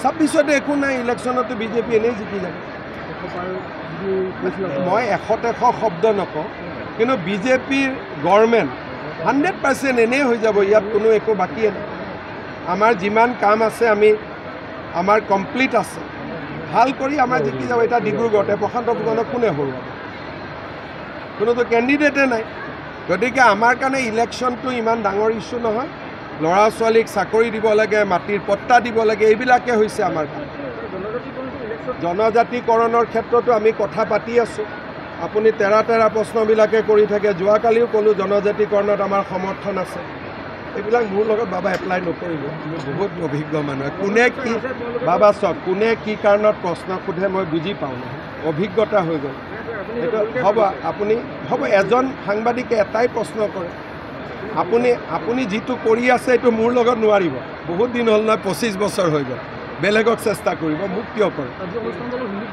26 একো নাই ইলেকশ্যনতো বিজেপি এনেই জিকি যাব মই 100 শব্দ নকওঁ কিন্তু বিজেপিৰ গভৰ্ণমেণ্ট 100% এনেই হৈ যাব ইয়াত কোনো একো বাকী নাই আমাৰ যিমান কাম আছে আমাৰ কমপ্লিট আছে ভাল কৰি আমাৰ জিকি যাব এটা ডিব্ৰুগড়তে প্ৰশান্ত ফুকনক কোনে হৰুৱাব কোনোতো কেণ্ডিডেটে নাই গতিকে আমাৰ কাৰণে ইলেকশ্যনটো ইমান ডাঙৰ ইছ্যু নহয় ল'ৰা ছোৱালীক চাকৰি দিব লাগে মাটিৰ পট্টা দিব লাগে এইবিলাকে হৈছে আমাৰ কাম জনজাতিকৰণৰ ক্ষেত্ৰতো আমি কথা পাতি আছোঁ আপুনি তেৰা প্ৰশ্নবিলাকে কৰি থাকে যোৱাকালিও ক'লোঁ জনজাতিকৰণত আমাৰ সমৰ্থন আছে এইবিলাক মোৰ লগত বাবা এপ্লাই নকৰিব বহুত অভিজ্ঞ মানুহ কোনে কি বাবা চাওক কোনে কি কাৰণত প্ৰশ্ন সোধে মই বুজি পাওঁ নহয় অভিজ্ঞতা হৈ গ'ল এইটো হ'ব এজন সাংবাদিকে এটাই প্ৰশ্ন কৰে আপুনি যিটো কৰি আছে এইটো মোৰ লগত নোৱাৰিব বহুত দিন হ'ল নহয় 25 বছৰ হৈ গ'ল বেলেগক চেষ্টা কৰিব মোক কিয় কৰে